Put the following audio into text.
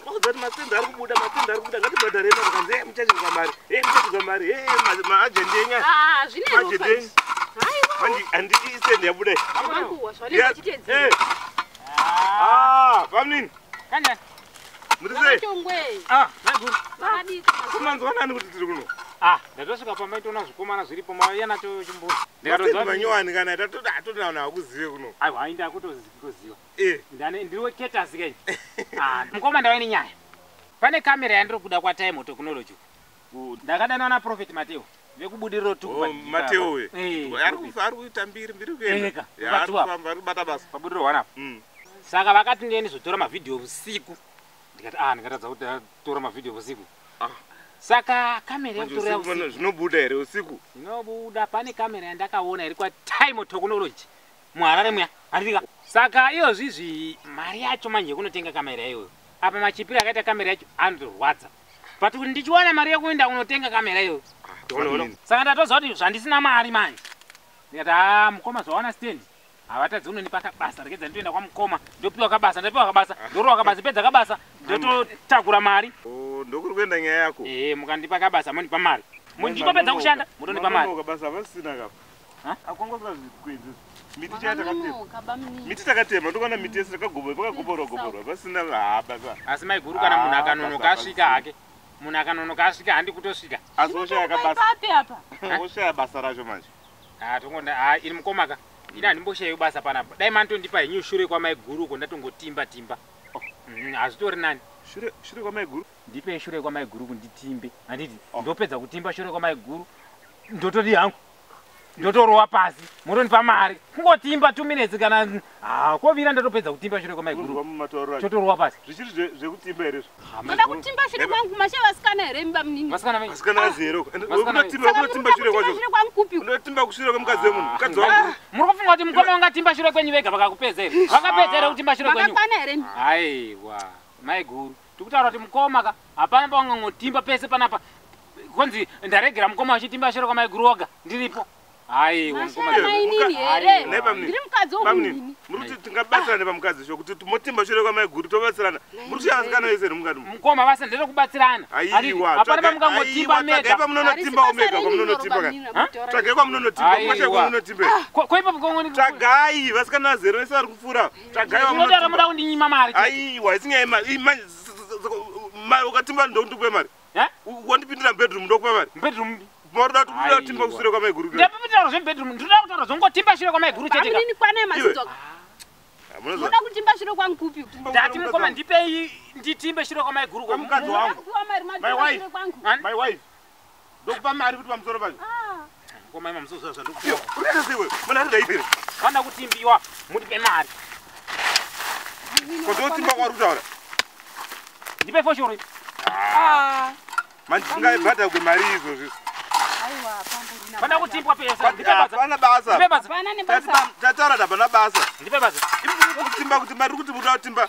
Wakati matenda ari kubuda ngatibhadhare mari kanze muchachiga mari maajendenya zvine manje handiise yabuda pamnini kanjani murise naguru kumanzwanani kuti tiri kuno ndatosvika pamaitona zvikomana zviripo mauya nacho chimburi ndikatozimanyowani kana atotinaona akuzive kuno aiwa indi akutoziva ndiri ketasi kenyi mukoma ndave nenyaya pane kamera yandiri kuda kwatime technology ndakadanwa naprofet mateo vekubudiriro mateo ari kuita mbiri kuenda ari kubata basa pabudiriro wanapo saka vakati ndieni zotora mavhidhiyo usiku ndikati ndingatadza kuti atora mavhidhiyo usiku saka kamera yakutorera zvinobuda here usiku zvinobuda pane kamera yandakaona iri kwatime technology muharare muya handika saka iyozvizvi mari yacho manje kunotenga kamera iyoyo apa machipiro akaita kamera yacho anotorwadza but kuti ndichiwana mari yekuenda kunotenga kamera iyoyo saka ndatoziva kuti zvandisina mari manje ndikati mukoma zvawana stendi havatadzi unonipa kabasa rekedza nditoenda kwamukoma ndopiwa kabasa ndorova kabasa pedza kabasa ndototakura mari ndokuri kuenda nyaya yako mukandipa kabasa mondipa mari nditopedza kushanda motonipa mari kabasa vasina kapa akongosira zvikwenzi miti takatema ndokana miti yese takagoborwa pasina basa asi maiguru kana munhu akanonoka asvika hake munhu akanonoka asvika handi kutosvika asi oshaya basa racho manje tokonda iri mukomaka ini handimboshayiwo basa panapa dai manitondipa henyu shure kwamaiguru uko ndatongotimba hazvitori nani shure kwamaiguru ndipe shure kwamaiguru kunditimbe handiti ndopedza kutimba shure kwamaiguru ndotodi hangu ndotorova pasi motonipa mari kungotimba 2 minutes kana kovira ndatopedza kutimba shure kwamaiguru chotorova pasi zvichiri zvekutimba here ndoda kutimba shure kwangu mashe vasikana here mimba munini vasikana zero unotimba shure kwacho unotimba kushure kwemukadzi wemunhu mukadzi wangu muri kufunga kuti mukoma wangatimba shure kwenyu vega vakakupedza here vakapedza here kutimba shure kwenyu vakakwana here aiwa maiguru tikutaura kuti mukoma hapana pawangangotimba pese panapa konzi ndaregera mukoma wachitimba shure kwamaiguru oga ndiripo muruti tingabatsirana pamukadzi sho kuti motimba shure kwamaiguru tobatsirana muruti yasikana wese nemukadzi mukoma basa ndere kubatsirana hapana pamungangotimba mega pamunonotimba omega kwamunonotimba kana tsvagai kwamunonotimba kwasha kwamunotimba koipa pukongoni tsvagai vasikana zero vese vari kupfuura tsvagai vamunotaura muda kundinyima mari aiwa isinyai ukatimba ndondipe mari wandipindira bedroom ndokupa mari bedroom Morda timba kushure kwamaiguru. Ndapita zvebedroom ndinoda kutaura zvongotimba shure kwamaiguru chete. Amini kwana mazidzo. Munoda kutimba shure kwangu kupi? Ndati mukoma ndipei nditimbe shure kwamaiguru kwa mukadzi wangu. My wife. Ndokupa mari kuti pamusoro pacho. Mukoma ima musozo zvandokupiwa. Urenda sewe. Muna ndaipire. Kana kutimbiwa mutipe mari. Kodotimba kwa rutaura. Ndipe foshoro. Manje tingaibhadha kwemari izvo. Aiwa pamburi na. Pana kutimbwa pesa. Hapana basa. Ndipe basa. Pana ne basa. Tatara hapana basa. Ndipe basa. Kutimba kuti mari kuti muda kutimba.